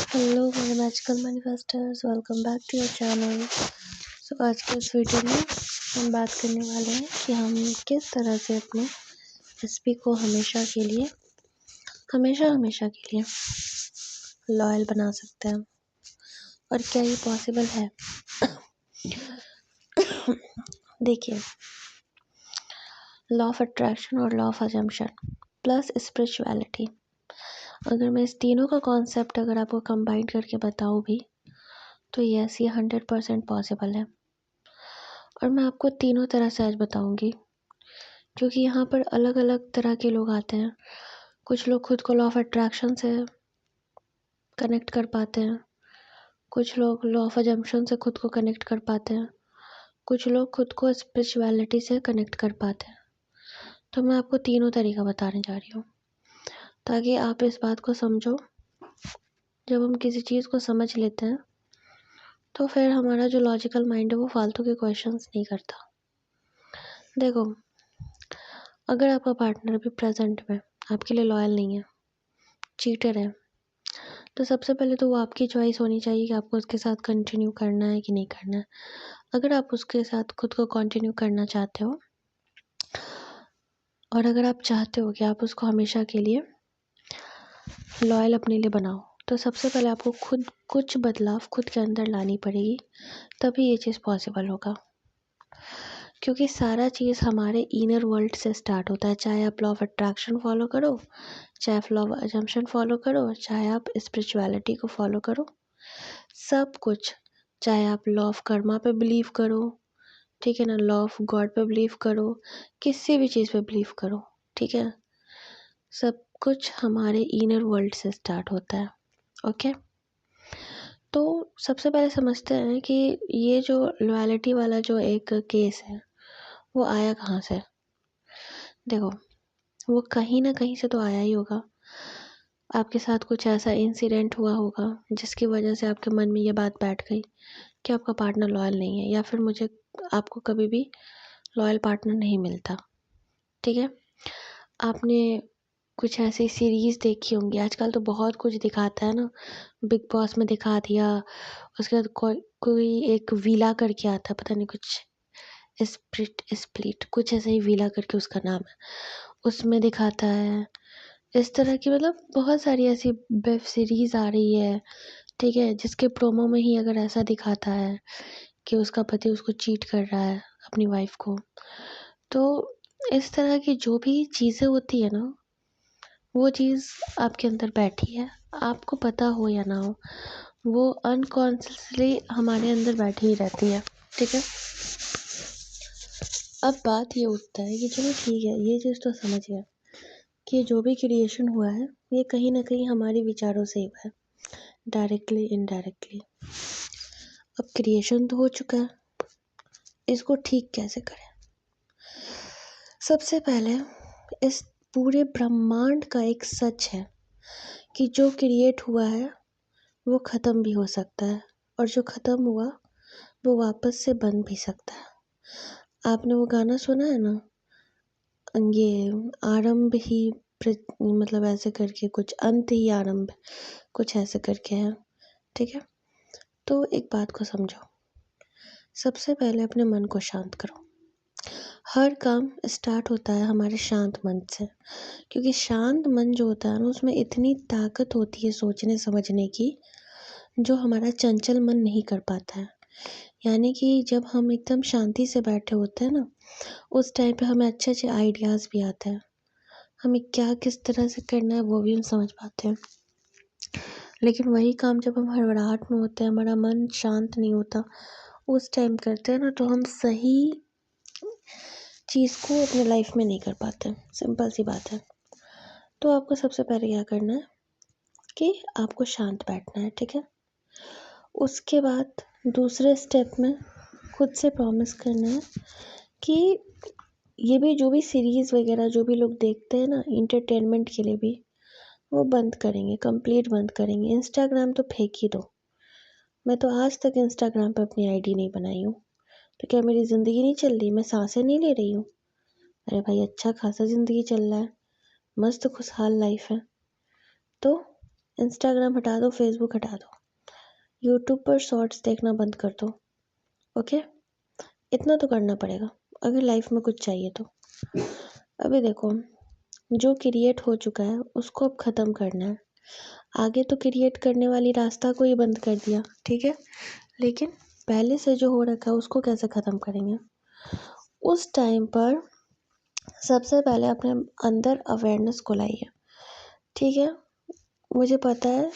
Hello मेरे magical manifesters, welcome back to your channel. आज के इस वीडियो में हम बात करने वाले हैं कि हम किस तरह से अपने रेसिपी को हमेशा के लिए लॉयल बना सकते हैं और क्या ये पॉसिबल है। देखिए, लॉ ऑफ अट्रैक्शन और law of assumption plus spirituality, अगर मैं इस तीनों का कॉन्सेप्ट अगर आपको कंबाइन करके बताऊँ भी तो यस, ये 100% पॉसिबल है। और मैं आपको तीनों तरह से आज बताऊंगी, क्योंकि यहाँ पर अलग अलग तरह के लोग आते हैं। कुछ लोग खुद को लॉ ऑफ अट्रैक्शन से कनेक्ट कर पाते हैं, कुछ लोग लॉ ऑफ अजम्पशन से खुद को कनेक्ट कर पाते हैं, कुछ लोग खुद को स्पिरिचुअलिटी से कनेक्ट कर पाते हैं। तो मैं आपको तीनों तरीका बताने जा रही हूँ ताकि आप इस बात को समझो। जब हम किसी चीज़ को समझ लेते हैं तो फिर हमारा जो लॉजिकल माइंड है वो फालतू के क्वेश्चंस नहीं करता। देखो, अगर आपका पार्टनर अभी प्रेजेंट में आपके लिए लॉयल नहीं है, चीटर है, तो सबसे पहले तो वो आपकी चॉइस होनी चाहिए कि आपको उसके साथ कंटिन्यू करना है कि नहीं करना है। अगर आप उसके साथ खुद को कंटिन्यू करना चाहते हो और अगर आप चाहते हो कि आप उसको हमेशा के लिए लॉयल अपने लिए बनाओ, तो सबसे पहले आपको खुद कुछ बदलाव खुद के अंदर लानी पड़ेगी, तभी ये चीज़ पॉसिबल होगा। क्योंकि सारा चीज़ हमारे इनर वर्ल्ड से स्टार्ट होता है। चाहे आप लॉ ऑफ अट्रैक्शन फॉलो करो, चाहे आप लॉ ऑफ अजम्पशन फॉलो करो, चाहे आप स्पिरिचुअलिटी को फॉलो करो, सब कुछ, चाहे आप लॉ ऑफ कर्मा पे बिलीव करो, ठीक है ना, लॉ ऑफ गॉड पे बिलीव करो, किसी भी चीज़ पे बिलीव करो, ठीक है, सब कुछ हमारे इनर वर्ल्ड से स्टार्ट होता है। ओके, तो सबसे पहले समझते हैं कि ये जो लॉयल्टी वाला जो एक केस है वो आया कहाँ से। देखो, वो कहीं ना कहीं से तो आया ही होगा। आपके साथ कुछ ऐसा इंसिडेंट हुआ होगा जिसकी वजह से आपके मन में ये बात बैठ गई कि आपका पार्टनर लॉयल नहीं है, या फिर मुझे आपको कभी भी लॉयल पार्टनर नहीं मिलता। ठीक है, आपने कुछ ऐसी सीरीज़ देखी होंगी, आजकल तो बहुत कुछ दिखाता है ना, बिग बॉस में दिखा दिया, उसके बाद कोई एक विला करके आता है, पता नहीं कुछ स्प्लिट कुछ ऐसा ही विला करके उसका नाम है, उसमें दिखाता है इस तरह की। मतलब बहुत सारी ऐसी वेब सीरीज़ आ रही है, ठीक है, जिसके प्रोमो में ही अगर ऐसा दिखाता है कि उसका पति उसको चीट कर रहा है अपनी वाइफ को, तो इस तरह की जो भी चीज़ें होती है ना, वो चीज़ आपके अंदर बैठी है, आपको पता हो या ना हो, वो अनकॉन्शियसली हमारे अंदर बैठी ही रहती है। ठीक है, अब बात ये उठता है कि चलो ठीक है, ये चीज़ तो समझ गया कि जो भी क्रिएशन हुआ है ये कहीं ना कहीं हमारे विचारों से ही हुआ है, डायरेक्टली इनडायरेक्टली। अब क्रिएशन तो हो चुका है, इसको ठीक कैसे करें। सबसे पहले इस पूरे ब्रह्मांड का एक सच है कि जो क्रिएट हुआ है वो ख़त्म भी हो सकता है, और जो ख़त्म हुआ वो वापस से बन भी सकता है। आपने वो गाना सुना है ना, ये आरंभ ही मतलब ऐसे करके कुछ, अंत ही आरंभ, कुछ ऐसे करके है। ठीक है, तो एक बात को समझो, सबसे पहले अपने मन को शांत करो। हर काम स्टार्ट होता है हमारे शांत मन से, क्योंकि शांत मन जो होता है ना, उसमें इतनी ताकत होती है सोचने समझने की, जो हमारा चंचल मन नहीं कर पाता है। यानी कि जब हम एकदम शांति से बैठे होते हैं ना, उस टाइम पे हमें अच्छे अच्छे आइडियाज़ भी आते हैं, हमें क्या किस तरह से करना है वो भी हम समझ पाते हैं। लेकिन वही काम जब हम हड़बड़ाहट में होते हैं, हमारा मन शांत नहीं होता, उस टाइम करते हैं ना, तो हम सही चीज़ को अपने लाइफ में नहीं कर पाते। सिंपल सी बात है। तो आपको सबसे पहले क्या करना है कि आपको शांत बैठना है। ठीक है, उसके बाद दूसरे स्टेप में खुद से प्रॉमिस करना है कि ये भी जो भी सीरीज़ वगैरह जो भी लोग देखते हैं ना इंटरटेनमेंट के लिए भी, वो बंद करेंगे, कंप्लीट बंद करेंगे। इंस्टाग्राम तो फेंक ही दो। मैं तो आज तक इंस्टाग्राम पे अपनी आईडी नहीं बनाई हूँ, तो क्या मेरी ज़िंदगी नहीं चल रही, मैं सांसें नहीं ले रही हूँ? अरे भाई, अच्छा खासा ज़िंदगी चल रहा है, मस्त खुशहाल लाइफ है। तो इंस्टाग्राम हटा दो, फेसबुक हटा दो, यूट्यूब पर शॉर्ट्स देखना बंद कर दो। ओके, इतना तो करना पड़ेगा अगर लाइफ में कुछ चाहिए तो। अभी देखो, जो क्रिएट हो चुका है उसको अब ख़त्म करना है। आगे तो क्रिएट करने वाली रास्ता को ही बंद कर दिया, ठीक है, लेकिन पहले से जो हो रखा है उसको कैसे ख़त्म करेंगे। उस टाइम पर सबसे पहले अपने अंदर अवेयरनेस को लाइए, ठीक है। मुझे पता है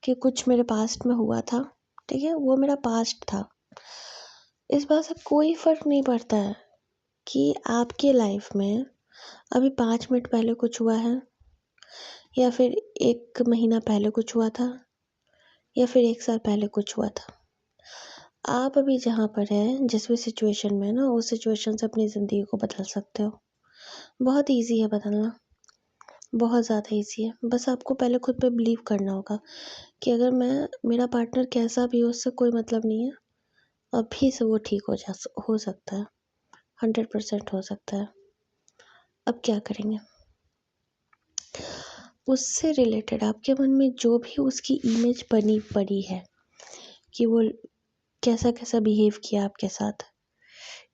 कि कुछ मेरे पास्ट में हुआ था, ठीक है, वो मेरा पास्ट था। इस बात से कोई फ़र्क नहीं पड़ता है कि आपके लाइफ में अभी 5 मिनट पहले कुछ हुआ है, या फिर 1 महीना पहले कुछ हुआ था, या फिर 1 साल पहले कुछ हुआ था। आप अभी जहाँ पर हैं, जिस भी सिचुएशन में ना, उस सिचुएशन से अपनी ज़िंदगी को बदल सकते हो। बहुत ईजी है बदलना, बहुत ज़्यादा ईजी है। बस आपको पहले खुद पे बिलीव करना होगा कि अगर मेरा पार्टनर कैसा भी हो, उससे कोई मतलब नहीं है, अभी से वो ठीक हो सकता है, 100% हो सकता है। अब क्या करेंगे, उससे रिलेटेड आपके मन में जो भी उसकी इमेज बनी पड़ी है कि वो कैसा कैसा बिहेव किया आपके साथ,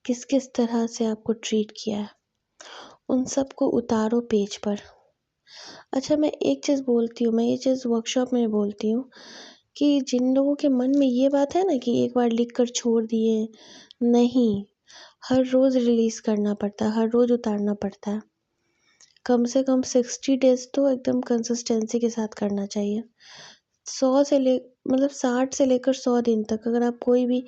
किस किस तरह से आपको ट्रीट किया है, उन सब को उतारो पेज पर। अच्छा, मैं एक चीज़ बोलती हूँ, मैं ये चीज़ वर्कशॉप में बोलती हूँ कि जिन लोगों के मन में ये बात है ना कि एक बार लिख कर छोड़ दिए, नहीं, हर रोज़ रिलीज़ करना पड़ता है, हर रोज़ उतारना पड़ता है। कम से कम 60 डेज़ तो एकदम कंसिस्टेंसी के साथ करना चाहिए। 60 से लेकर 100 दिन तक अगर आप कोई भी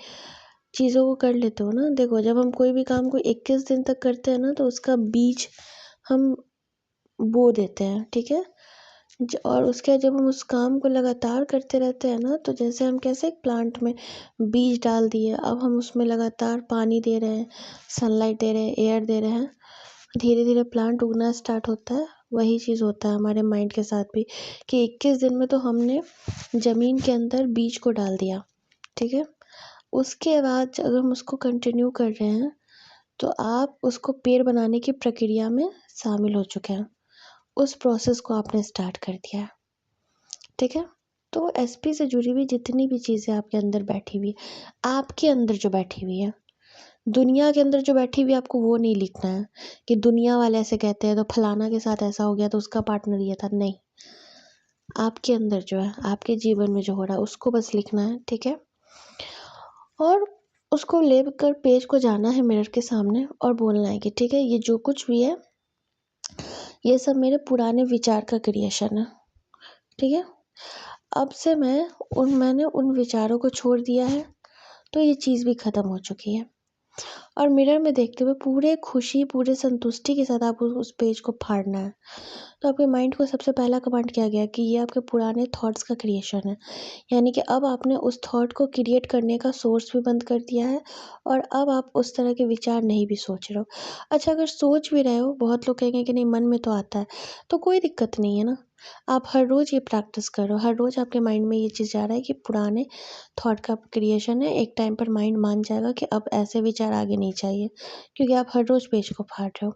चीज़ों को कर लेते हो ना, देखो जब हम कोई भी काम को 21 दिन तक करते हैं ना, तो उसका बीज हम बो देते हैं, ठीक है। और उसके बाद जब हम उस काम को लगातार करते रहते हैं ना, तो जैसे हम कैसे एक प्लांट में बीज डाल दिए, अब हम उसमें लगातार पानी दे रहे हैं, सनलाइट दे रहे हैं, एयर दे रहे हैं, धीरे धीरे प्लांट उगना स्टार्ट होता है। वही चीज़ होता है हमारे माइंड के साथ भी कि 21 दिन में तो हमने ज़मीन के अंदर बीज को डाल दिया, ठीक है। उसके बाद अगर हम उसको कंटिन्यू कर रहे हैं, तो आप उसको पेड़ बनाने की प्रक्रिया में शामिल हो चुके हैं, उस प्रोसेस को आपने स्टार्ट कर दिया है, ठीक है। तो एसपी से जुड़ी हुई जितनी भी चीज़ें आपके अंदर बैठी हुई, आपके अंदर जो बैठी हुई है, दुनिया के अंदर जो बैठी हुई है, आपको वो नहीं लिखना है कि दुनिया वाले ऐसे कहते हैं तो फलाना के साथ ऐसा हो गया तो उसका पार्टनर ये था, नहीं। आपके अंदर जो है, आपके जीवन में जो हो रहा है, उसको बस लिखना है, ठीक है। और उसको लेकर पेज को जाना है मिरर के सामने और बोलना है कि ठीक है, ये जो कुछ भी है ये सब मेरे पुराने विचार का क्रिएशन है, ठीक है। अब से मैंने उन विचारों को छोड़ दिया है, तो ये चीज़ भी ख़त्म हो चुकी है। और मिरर में देखते हुए पूरे खुशी, पूरे संतुष्टि के साथ आप उस पेज को फाड़ना है। तो आपके माइंड को सबसे पहला कमांड किया गया कि ये आपके पुराने थॉट्स का क्रिएशन है, यानी कि अब आपने उस थॉट को क्रिएट करने का सोर्स भी बंद कर दिया है, और अब आप उस तरह के विचार नहीं भी सोच रहे हो। अच्छा, अगर सोच भी रहे हो, बहुत लोग कहेंगे कि नहीं मन में तो आता है, तो कोई दिक्कत नहीं है ना। आप हर रोज़ ये प्रैक्टिस करो, हर रोज़ आपके माइंड में ये चीज़ जा रहा है कि पुराने थॉट का क्रिएशन है, एक टाइम पर माइंड मान जाएगा कि अब ऐसे विचार आगे नहीं चाहिए, क्योंकि आप हर रोज़ पेज को फाड़ रहे हो।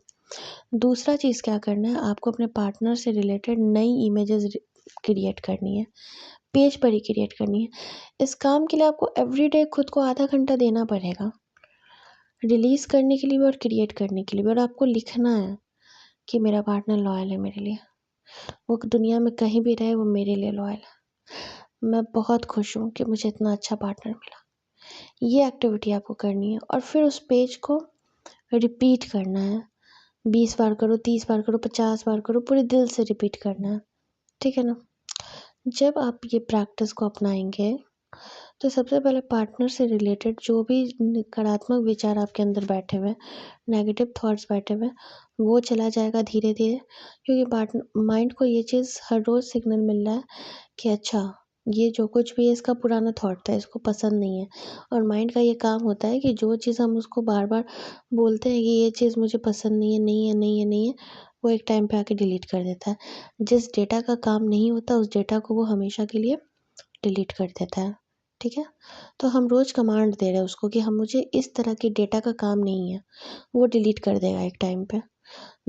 दूसरा चीज़ क्या करना है, आपको अपने पार्टनर से रिलेटेड नई इमेजेस क्रिएट करनी है, पेज पर ही क्रिएट करनी है। इस काम के लिए आपको एवरीडे खुद को आधा घंटा देना पड़ेगा, रिलीज़ करने के लिए भी और क्रिएट करने के लिए भी। और आपको लिखना है कि मेरा पार्टनर लॉयल है मेरे लिए, वो दुनिया में कहीं भी रहे वो मेरे लिए लॉयल है, मैं बहुत खुश हूँ कि मुझे इतना अच्छा पार्टनर मिला। ये एक्टिविटी आपको करनी है और फिर उस पेज को रिपीट करना है। 20 बार करो, 30 बार करो, 50 बार करो, पूरे दिल से रिपीट करना है, ठीक है ना। जब आप ये प्रैक्टिस को अपनाएंगे, तो सबसे पहले पार्टनर से रिलेटेड जो भी नकारात्मक विचार आपके अंदर बैठे हुए हैं, नेगेटिव थॉट्स बैठे हुए हैं, वो चला जाएगा धीरे धीरे, क्योंकि माइंड को ये चीज़ हर रोज़ सिग्नल मिल रहा है कि अच्छा, ये जो कुछ भी है इसका पुराना थॉट था, इसको पसंद नहीं है। और माइंड का ये काम होता है कि जो चीज़ हम उसको बार बार बोलते हैं कि ये चीज़ मुझे पसंद नहीं है, नहीं है, नहीं है, नहीं है, वो एक टाइम पे आके डिलीट कर देता है। जिस डेटा का काम नहीं होता, उस डेटा को वो हमेशा के लिए डिलीट कर देता है, ठीक है। तो हम रोज़ कमांड दे रहे हैं उसको कि हम मुझे इस तरह की डेटा का काम नहीं है, वो डिलीट कर देगा एक टाइम पे।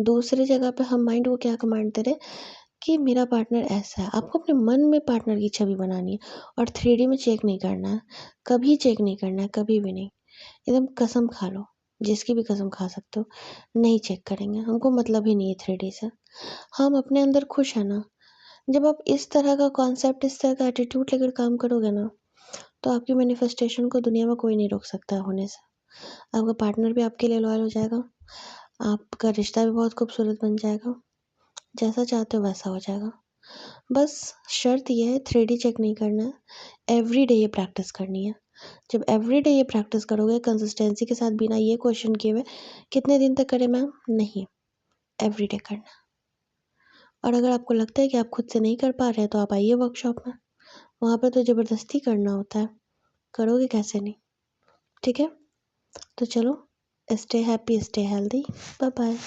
दूसरी जगह पे हम माइंड को क्या कमांड दे रहे हैं कि मेरा पार्टनर ऐसा है। आपको अपने मन में पार्टनर की छवि बनानी है और 3D में चेक नहीं करना है, कभी चेक नहीं करना है, कभी भी नहीं। एकदम कसम खा लो, जिसकी भी कसम खा सकते हो, नहीं चेक करेंगे, हमको मतलब ही नहीं है 3D से। हम अपने अंदर खुश हैं ना, जब आप इस तरह का कॉन्सेप्ट, इस तरह का एटीट्यूड लेकर काम करोगे ना, तो आपकी मैनिफेस्टेशन को दुनिया में कोई नहीं रोक सकता होने से। आपका पार्टनर भी आपके लिए लॉयल हो जाएगा, आपका रिश्ता भी बहुत खूबसूरत बन जाएगा, जैसा चाहते हो वैसा हो जाएगा। बस शर्त ये है, 3D चेक नहीं करना है, एवरीडे ये प्रैक्टिस करनी है। जब एवरीडे ये प्रैक्टिस करोगे कंसिस्टेंसी के साथ, बिना ये क्वेश्चन किए हुए कितने दिन तक करें मैम, नहीं, एवरीडे करना। और अगर आपको लगता है कि आप खुद से नहीं कर पा रहे हैं तो आप आइए वर्कशॉप में, वहाँ पे तो ज़बरदस्ती करना होता है, करोगे कैसे नहीं। ठीक है, तो चलो, stay happy, stay healthy, bye bye.